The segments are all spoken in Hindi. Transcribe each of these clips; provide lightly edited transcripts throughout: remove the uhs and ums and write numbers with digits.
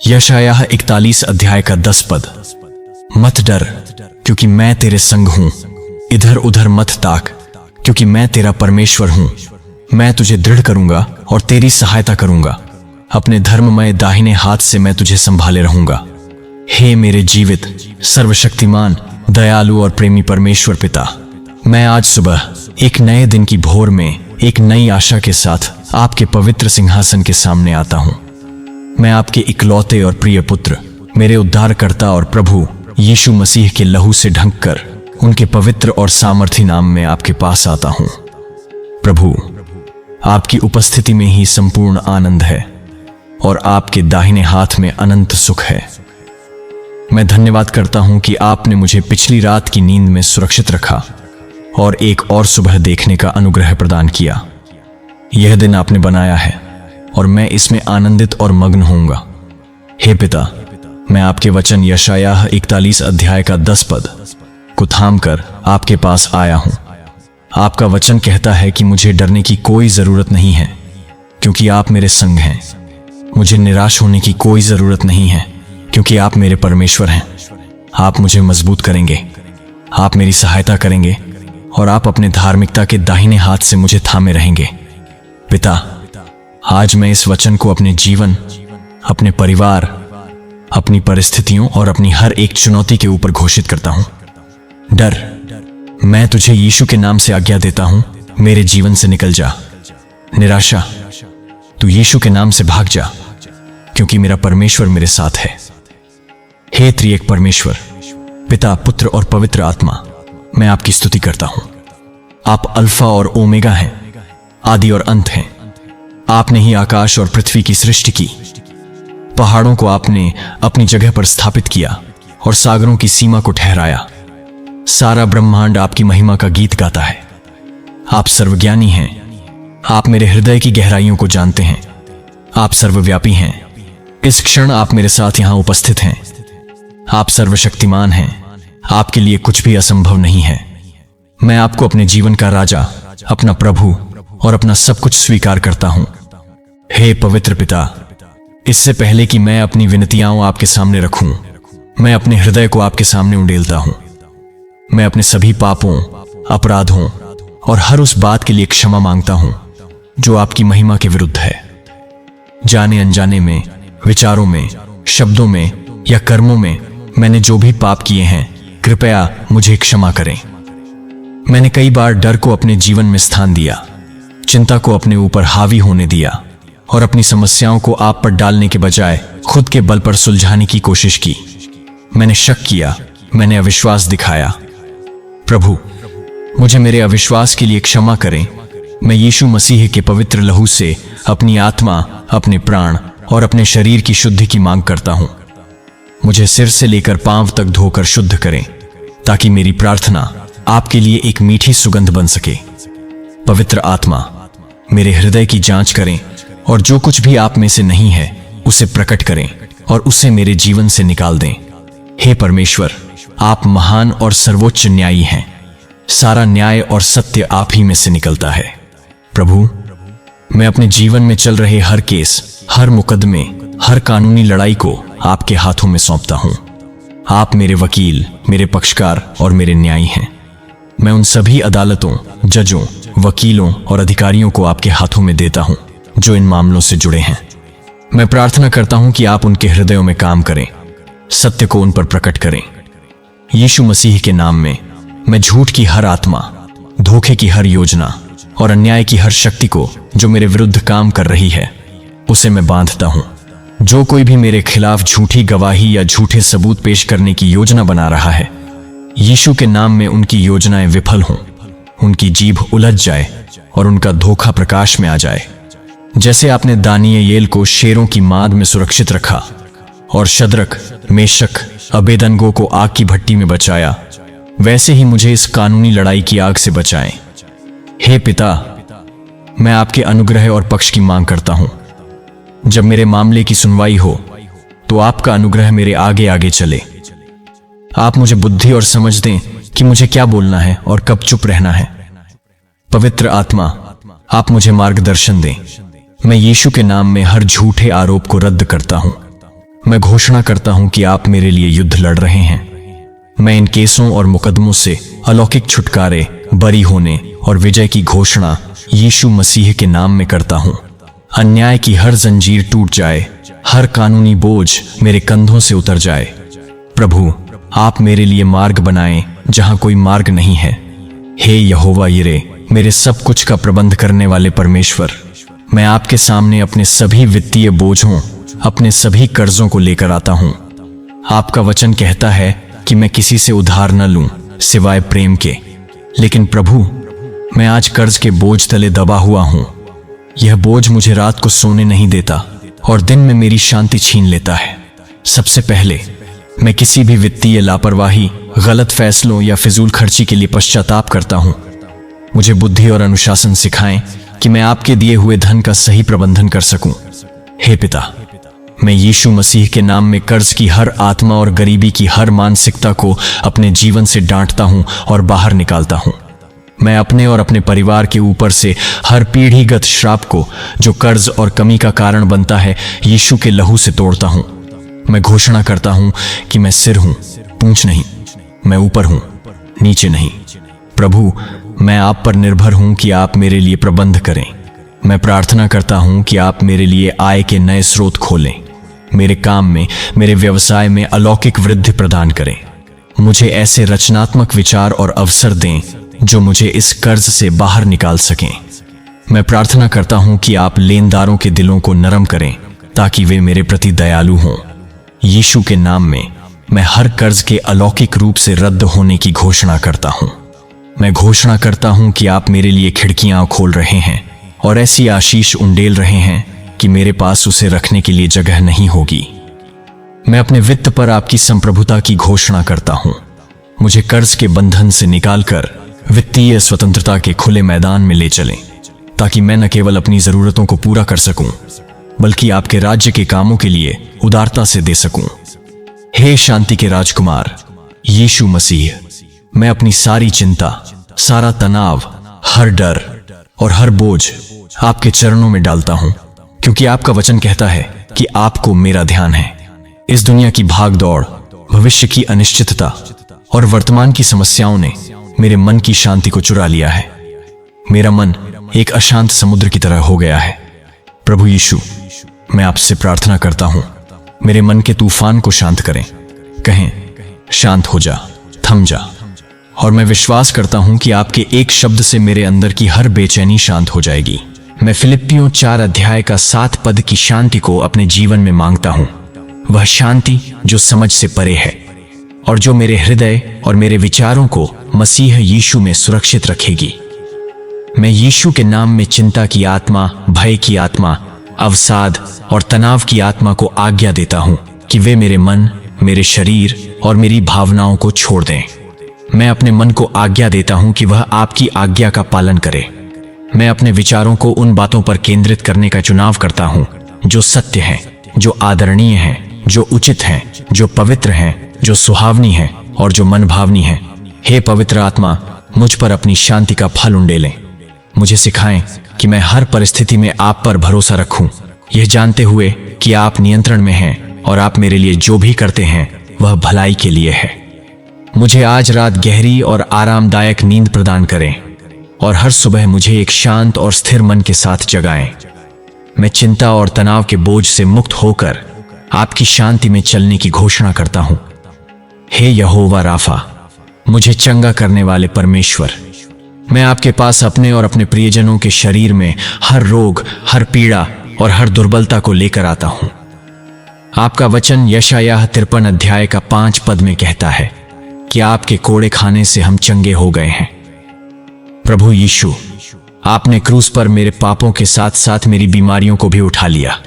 यशायाह 41 अध्याय का 10 पद। मत डर, क्योंकि मैं तेरे संग हूं। इधर उधर मत ताक, क्योंकि मैं तेरा परमेश्वर हूं। मैं तुझे दृढ़ करूंगा और तेरी सहायता करूंगा। अपने धर्ममय दाहिने हाथ से मैं तुझे संभाले रहूंगा। हे मेरे जीवित, सर्वशक्तिमान, दयालु और प्रेमी परमेश्वर पिता, मैं आज सुबह एक नए दिन की भोर में एक नई आशा के साथ आपके पवित्र सिंहासन के सामने आता हूं। मैं आपके इकलौते और प्रिय पुत्र, मेरे उद्धारकर्ता और प्रभु यीशु मसीह के लहू से ढंककर उनके पवित्र और सामर्थी नाम में आपके पास आता हूं। प्रभु, आपकी उपस्थिति में ही संपूर्ण आनंद है और आपके दाहिने हाथ में अनंत सुख है। मैं धन्यवाद करता हूं कि आपने मुझे पिछली रात की नींद में सुरक्षित रखा और एक और सुबह देखने का अनुग्रह प्रदान किया। यह दिन आपने बनाया है और मैं इसमें आनंदित और मग्न होऊंगा। हे पिता, मैं आपके वचन यशायाह 41 अध्याय का 10 पद को थाम कर आपके पास आया हूं। आपका वचन कहता है कि मुझे डरने की कोई जरूरत नहीं है, क्योंकि आप मेरे संग हैं। मुझे निराश होने की कोई जरूरत नहीं है, क्योंकि आप मेरे परमेश्वर हैं। आप मुझे मजबूत करेंगे, आप मेरी सहायता करेंगे और आप अपने धार्मिकता के दाहिने हाथ से मुझे थामे रहेंगे। पिता, आज मैं इस वचन को अपने जीवन, अपने परिवार, अपनी परिस्थितियों और अपनी हर एक चुनौती के ऊपर घोषित करता हूं। डर, मैं तुझे यीशु के नाम से आज्ञा देता हूं, मेरे जीवन से निकल जा। निराशा, तू यीशु के नाम से भाग जा, क्योंकि मेरा परमेश्वर मेरे साथ है। हे त्रिएक परमेश्वर, पिता, पुत्र और पवित्र आत्मा, मैं आपकी स्तुति करता हूं। आप अल्फा और ओमेगा हैं, आदि और अंत हैं। आपने ही आकाश और पृथ्वी की सृष्टि की। पहाड़ों को आपने अपनी जगह पर स्थापित किया और सागरों की सीमा को ठहराया। सारा ब्रह्मांड आपकी महिमा का गीत गाता है। आप सर्वज्ञानी हैं। आप मेरे हृदय की गहराइयों को जानते हैं। आप सर्वव्यापी हैं। इस क्षण आप मेरे साथ यहां उपस्थित हैं। आप सर्वशक्तिमान हैं। आपके लिए कुछ भी असंभव नहीं है। मैं आपको अपने जीवन का राजा, अपना प्रभु और अपना सब कुछ स्वीकार करता हूं। हे पवित्र पिता, इससे पहले कि मैं अपनी विनतियां आपके सामने रखूं, मैं अपने हृदय को आपके सामने उंडेलता हूं। मैं अपने सभी पापों, अपराधों और हर उस बात के लिए क्षमा मांगता हूं जो आपकी महिमा के विरुद्ध है। जाने अनजाने में, विचारों में, शब्दों में या कर्मों में मैंने जो भी पाप किए हैं, कृपया मुझे क्षमा करें। मैंने कई बार डर को अपने जीवन में स्थान दिया, चिंता को अपने ऊपर हावी होने दिया और अपनी समस्याओं को आप पर डालने के बजाय खुद के बल पर सुलझाने की कोशिश की। मैंने शक किया, मैंने अविश्वास दिखाया। प्रभु, मुझे मेरे अविश्वास के लिए क्षमा करें। मैं यीशु मसीह के पवित्र लहू से अपनी आत्मा, अपने प्राण और अपने शरीर की शुद्धि की मांग करता हूं। मुझे सिर से लेकर पांव तक धोकर शुद्ध करें, ताकि मेरी प्रार्थना आपके लिए एक मीठी सुगंध बन सके। पवित्र आत्मा, मेरे हृदय की जांच करें और जो कुछ भी आप में से नहीं है उसे प्रकट करें और उसे मेरे जीवन से निकाल दें। हे परमेश्वर, आप महान और सर्वोच्च न्यायी हैं। सारा न्याय और सत्य आप ही में से निकलता है। प्रभु, मैं अपने जीवन में चल रहे हर केस, हर मुकदमे, हर कानूनी लड़ाई को आपके हाथों में सौंपता हूं। आप मेरे वकील, मेरे पक्षकार और मेरे न्यायी हैं। मैं उन सभी अदालतों, जजों, वकीलों और अधिकारियों को आपके हाथों में देता हूं जो इन मामलों से जुड़े हैं। मैं प्रार्थना करता हूं कि आप उनके हृदयों में काम करें, सत्य को उन पर प्रकट करें। यीशु मसीह के नाम में मैं झूठ की हर आत्मा, धोखे की हर योजना और अन्याय की हर शक्ति को जो मेरे विरुद्ध काम कर रही है, उसे मैं बांधता हूं। जो कोई भी मेरे खिलाफ झूठी गवाही या झूठे सबूत पेश करने की योजना बना रहा है, यीशु के नाम में उनकी योजनाएं विफल हों, उनकी जीभ उलझ जाए और उनका धोखा प्रकाश में आ जाए। जैसे आपने दानियेल को शेरों की माद में सुरक्षित रखा और शद्रक, मेशक, अबेदनगो को आग की भट्टी में बचाया, वैसे ही मुझे इस कानूनी लड़ाई की आग से बचाएं। हे पिता, मैं आपके अनुग्रह और पक्ष की मांग करता हूं। जब मेरे मामले की सुनवाई हो तो आपका अनुग्रह मेरे आगे आगे चले। आप मुझे बुद्धि और समझ दें कि मुझे क्या बोलना है और कब चुप रहना है। पवित्र आत्मा, आप मुझे मार्गदर्शन दें। मैं यीशु के नाम में हर झूठे आरोप को रद्द करता हूं। मैं घोषणा करता हूं कि आप मेरे लिए युद्ध लड़ रहे हैं। मैं इन केसों और मुकदमों से अलौकिक छुटकारे, बरी होने और विजय की घोषणा यीशु मसीह के नाम में करता हूं। अन्याय की हर जंजीर टूट जाए, हर कानूनी बोझ मेरे कंधों से उतर जाए। प्रभु, आप मेरे लिए मार्ग बनाएं जहां कोई मार्ग नहीं है। हे यहोवा यिरे, मेरे सब कुछ का प्रबंध करने वाले परमेश्वर, मैं आपके सामने अपने सभी वित्तीय बोझों, अपने सभी कर्जों को लेकर आता हूं। आपका वचन कहता है कि मैं किसी से उधार न लूं सिवाय प्रेम के। लेकिन प्रभु, मैं आज कर्ज के बोझ तले दबा हुआ हूं। यह बोझ मुझे रात को सोने नहीं देता और दिन में मेरी शांति छीन लेता है। सबसे पहले मैं किसी भी वित्तीय लापरवाही, गलत फैसलों या फिजूल खर्ची के लिए पश्चाताप करता हूं। मुझे बुद्धि और अनुशासन सिखाएं कि मैं आपके दिए हुए धन का सही प्रबंधन कर सकूं। हे पिता, मैं यीशु मसीह के नाम में कर्ज की हर आत्मा और गरीबी की हर मानसिकता को अपने जीवन से डांटता हूं और बाहर निकालता हूं। मैं अपने और अपने परिवार के ऊपर से हर पीढ़ीगत श्राप को, जो कर्ज और कमी का कारण बनता है, यीशु के लहू से तोड़ता हूं। मैं घोषणा करता हूं कि मैं सिर हूं, पूंछ नहीं। मैं ऊपर हूं, नीचे नहीं। प्रभु, मैं आप पर निर्भर हूं कि आप मेरे लिए प्रबंध करें। मैं प्रार्थना करता हूं कि आप मेरे लिए आय के नए स्रोत खोलें। मेरे काम में, मेरे व्यवसाय में अलौकिक वृद्धि प्रदान करें। मुझे ऐसे रचनात्मक विचार और अवसर दें जो मुझे इस कर्ज से बाहर निकाल सकें। मैं प्रार्थना करता हूं कि आप लेनदारों के दिलों को नरम करें ताकि वे मेरे प्रति दयालु हों। यीशु के नाम में मैं हर कर्ज के अलौकिक रूप से रद्द होने की घोषणा करता हूं। मैं घोषणा करता हूं कि आप मेरे लिए खिड़कियां खोल रहे हैं और ऐसी आशीष उंडेल रहे हैं कि मेरे पास उसे रखने के लिए जगह नहीं होगी। मैं अपने वित्त पर आपकी संप्रभुता की घोषणा करता हूं। मुझे कर्ज के बंधन से निकालकर वित्तीय स्वतंत्रता के खुले मैदान में ले चलें, ताकि मैं न केवल अपनी जरूरतों को पूरा कर सकूं, बल्कि आपके राज्य के कामों के लिए उदारता से दे सकूं। हे शांति के राजकुमार यीशु मसीह, मैं अपनी सारी चिंता, सारा तनाव, हर डर और हर बोझ आपके चरणों में डालता हूं, क्योंकि आपका वचन कहता है कि आपको मेरा ध्यान है। इस दुनिया की भाग दौड़, भविष्य की अनिश्चितता और वर्तमान की समस्याओं ने मेरे मन की शांति को चुरा लिया है। मेरा मन एक अशांत समुद्र की तरह हो गया है। प्रभु यीशु, मैं आपसे प्रार्थना करता हूं, मेरे मन के तूफान को शांत करें। कहें, शांत हो जा, थम जा। और मैं विश्वास करता हूं कि आपके एक शब्द से मेरे अंदर की हर बेचैनी शांत हो जाएगी। मैं फिलिप्पियों 4 अध्याय का 7 पद की शांति को अपने जीवन में मांगता हूं। वह शांति जो समझ से परे है और जो मेरे हृदय और मेरे विचारों को मसीह यीशु में सुरक्षित रखेगी। मैं यीशु के नाम में चिंता की आत्मा, भय की आत्मा, अवसाद और तनाव की आत्मा को आज्ञा देता हूं कि वे मेरे मन, मेरे शरीर और मेरी भावनाओं को छोड़ दें। मैं अपने मन को आज्ञा देता हूं कि वह आपकी आज्ञा का पालन करे। मैं अपने विचारों को उन बातों पर केंद्रित करने का चुनाव करता हूं जो सत्य हैं, जो आदरणीय हैं, जो उचित हैं, जो पवित्र हैं, जो सुहावनी हैं और जो मनभावनी हैं। हे पवित्र आत्मा, मुझ पर अपनी शांति का फल उंडेलें। मुझे सिखाएं कि मैं हर परिस्थिति में आप पर भरोसा रखूं, यह जानते हुए कि आप नियंत्रण में हैं और आप मेरे लिए जो भी करते हैं वह भलाई के लिए है। मुझे आज रात गहरी और आरामदायक नींद प्रदान करें और हर सुबह मुझे एक शांत और स्थिर मन के साथ जगाएं। मैं चिंता और तनाव के बोझ से मुक्त होकर आपकी शांति में चलने की घोषणा करता हूं। हे यहोवा राफा, मुझे चंगा करने वाले परमेश्वर, मैं आपके पास अपने और अपने प्रियजनों के शरीर में हर रोग, हर पीड़ा और हर दुर्बलता को लेकर आता हूं। आपका वचन यशायाह 53 अध्याय का 5 पद में कहता है कि आपके कोड़े खाने से हम चंगे हो गए हैं। प्रभु यीशु, आपने क्रूस पर मेरे पापों के साथ साथ मेरी बीमारियों को भी उठा लिया।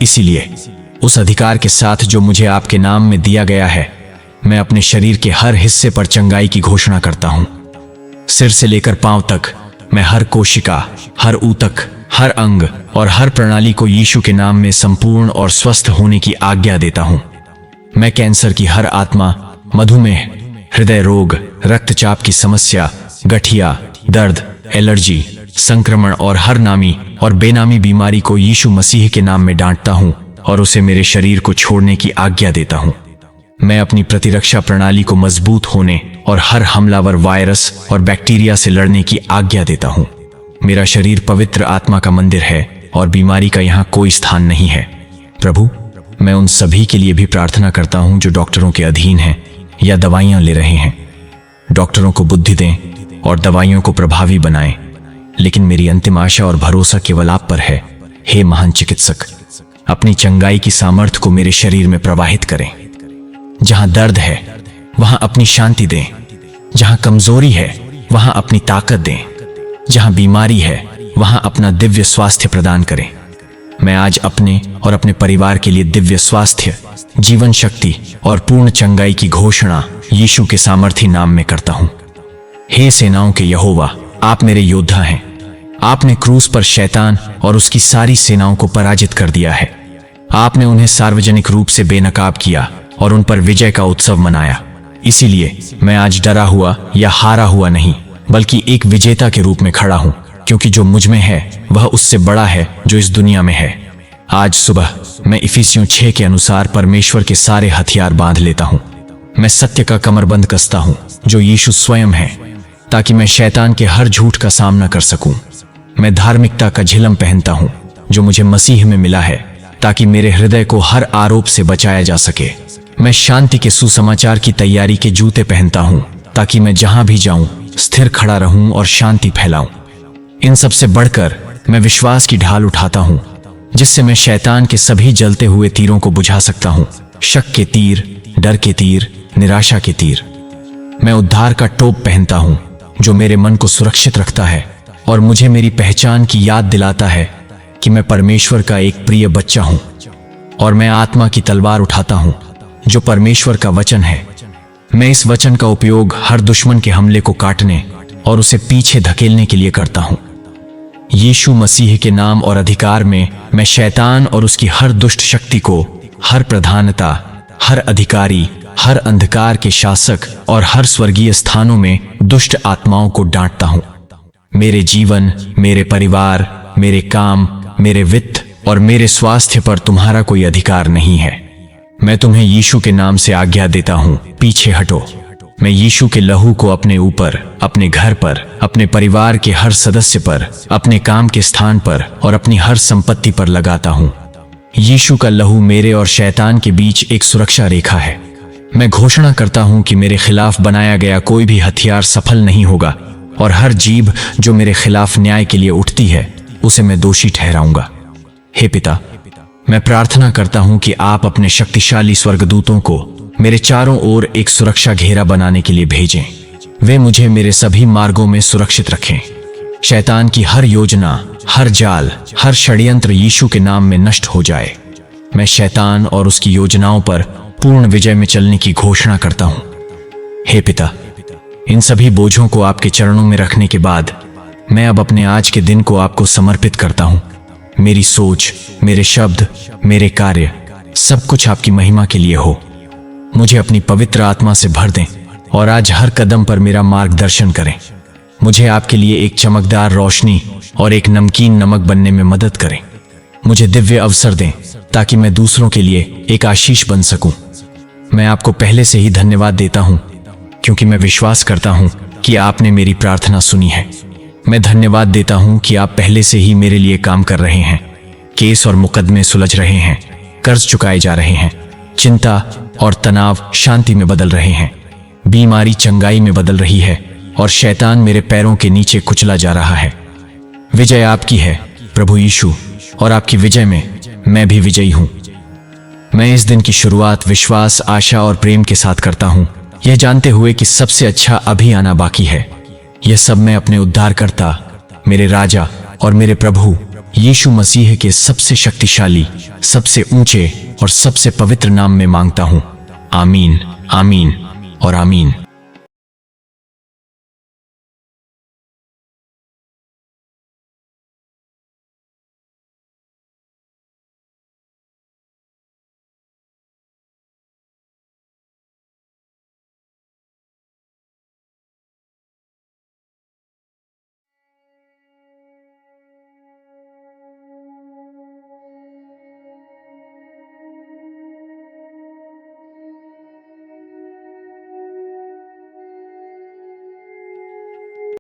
इसीलिए उस अधिकार के साथ जो मुझे आपके नाम में दिया गया है, मैं अपने शरीर के हर हिस्से पर चंगाई की घोषणा करता हूं। सिर से लेकर पांव तक मैं हर कोशिका, हर ऊतक, हर अंग और हर प्रणाली को यीशु के नाम में संपूर्ण और स्वस्थ होने की आज्ञा देता हूं। मैं कैंसर की हर आत्मा, मधुमेह, हृदय रोग, रक्तचाप की समस्या, गठिया, दर्द, एलर्जी, संक्रमण और हर नामी और बेनामी बीमारी को यीशु मसीह के नाम में डांटता हूं और उसे मेरे शरीर को छोड़ने की आज्ञा देता हूं। मैं अपनी प्रतिरक्षा प्रणाली को मजबूत होने और हर हमलावर वायरस और बैक्टीरिया से लड़ने की आज्ञा देता हूं। मेरा शरीर पवित्र आत्मा का मंदिर है और बीमारी का यहां कोई स्थान नहीं है। प्रभु, मैं उन सभी के लिए भी प्रार्थना करता हूं जो डॉक्टरों के अधीन हैं या दवाइयां ले रहे हैं। डॉक्टरों को बुद्धि दें और दवाइयों को प्रभावी बनाएं, लेकिन मेरी अंतिम आशा और भरोसा केवल आप पर है। हे महान चिकित्सक, अपनी चंगाई की सामर्थ्य को मेरे शरीर में प्रवाहित करें। जहां दर्द है वहां अपनी शांति दें, जहां कमजोरी है वहां अपनी ताकत दें, जहां बीमारी है वहां अपना दिव्य स्वास्थ्य प्रदान करें। मैं आज अपने और अपने परिवार के लिए दिव्य स्वास्थ्य, जीवन शक्ति और पूर्ण चंगाई की घोषणा यीशु के सामर्थी नाम में करता हूं। हे सेनाओं के यहोवा, आप मेरे योद्धा हैं। आपने क्रूस पर शैतान और उसकी सारी सेनाओं को पराजित कर दिया है। आपने उन्हें सार्वजनिक रूप से बेनकाब किया और उन पर विजय का उत्सव मनाया। इसीलिए मैं आज डरा हुआ या हारा हुआ नहीं, बल्कि एक विजेता के रूप में खड़ा हूं, क्योंकि जो मुझ में है वह उससे बड़ा है जो इस दुनिया में है। आज सुबह मैं इफिसियों 6 के अनुसार परमेश्वर के सारे हथियार बांध लेता हूं। मैं सत्य का कमरबंद कसता हूं जो यीशु स्वयं है, ताकि मैं शैतान के हर झूठ का सामना कर सकूं। मैं धार्मिकता का झिलम पहनता हूं जो मुझे मसीह में मिला है, ताकि मेरे हृदय को हर आरोप से बचाया जा सके। मैं शांति के सुसमाचार की तैयारी के जूते पहनता हूं, ताकि मैं जहां भी जाऊं स्थिर खड़ा रहूं और शांति फैलाऊं। इन सब से बढ़कर मैं विश्वास की ढाल उठाता हूं, जिससे मैं शैतान के सभी जलते हुए तीरों को बुझा सकता हूं। शक के तीर, डर के तीर, निराशा के तीर। मैं उद्धार का टोप पहनता हूं जो मेरे मन को सुरक्षित रखता है और मुझे मेरी पहचान की याद दिलाता है कि मैं परमेश्वर का एक प्रिय बच्चा हूं। और मैं आत्मा की तलवार उठाता हूं जो परमेश्वर का वचन है। मैं इस वचन का उपयोग हर दुश्मन के हमले को काटने और उसे पीछे धकेलने के लिए करता हूं। यीशु मसीह के नाम और अधिकार में मैं शैतान और उसकी हर दुष्ट शक्ति को, हर प्रधानता, हर अधिकारी, हर अंधकार के शासक और हर स्वर्गीय स्थानों में दुष्ट आत्माओं को डांटता हूं। मेरे जीवन, मेरे परिवार, मेरे काम, मेरे वित्त और मेरे स्वास्थ्य पर तुम्हारा कोई अधिकार नहीं है। मैं तुम्हें यीशु के नाम से आज्ञा देता हूं, पीछे हटो। मैं यीशु के लहू को अपने ऊपर, अपने घर पर, अपने परिवार के हर सदस्य पर, अपने काम के स्थान पर और अपनी हर संपत्ति पर लगाता हूं। यीशु का लहू मेरे और शैतान के बीच एक सुरक्षा रेखा है। मैं घोषणा करता हूं कि मेरे खिलाफ बनाया गया कोई भी हथियार सफल नहीं होगा और हर जीभ जो मेरे खिलाफ न्याय के लिए उठती है उसे मैं दोषी ठहराऊंगा। हे पिता, मैं प्रार्थना करता हूं कि आप अपने शक्तिशाली स्वर्गदूतों को मेरे चारों ओर एक सुरक्षा घेरा बनाने के लिए भेजें। वे मुझे मेरे सभी मार्गों में सुरक्षित रखें। शैतान की हर योजना, हर जाल, हर षड्यंत्र यीशु के नाम में नष्ट हो जाए। मैं शैतान और उसकी योजनाओं पर पूर्ण विजय में चलने की घोषणा करता हूं। हे पिता, इन सभी बोझों को आपके चरणों में रखने के बाद मैं अब अपने आज के दिन को आपको समर्पित करता हूं। मेरी सोच, मेरे शब्द, मेरे कार्य, सब कुछ आपकी महिमा के लिए हो। मुझे अपनी पवित्र आत्मा से भर दें और आज हर कदम पर मेरा मार्गदर्शन करें। मुझे आपके लिए एक चमकदार रोशनी और एक नमकीन नमक बनने में मदद करें। मुझे दिव्य अवसर दें ताकि मैं दूसरों के लिए एक आशीष बन सकूं। मैं आपको पहले से ही धन्यवाद देता हूं, क्योंकि मैं विश्वास करता हूं कि आपने मेरी प्रार्थना सुनी है। मैं धन्यवाद देता हूं कि आप पहले से ही मेरे लिए काम कर रहे हैं। केस और मुकदमे सुलझ रहे हैं, कर्ज चुकाए जा रहे हैं, चिंता और तनाव शांति में बदल रहे हैं, बीमारी चंगाई में बदल रही है और शैतान मेरे पैरों के नीचे कुचला जा रहा है। विजय आपकी है प्रभु यीशु, और आपकी विजय में मैं भी विजयी हूं। मैं इस दिन की शुरुआत विश्वास, आशा और प्रेम के साथ करता हूं, यह जानते हुए कि सबसे अच्छा अभी आना बाकी है। यह सब मैं अपने उद्धारकर्ता, मेरे राजा और मेरे प्रभु यीशु मसीह के सबसे शक्तिशाली, सबसे ऊंचे और सबसे पवित्र नाम में मांगता हूं। आमीन, आमीन और आमीन।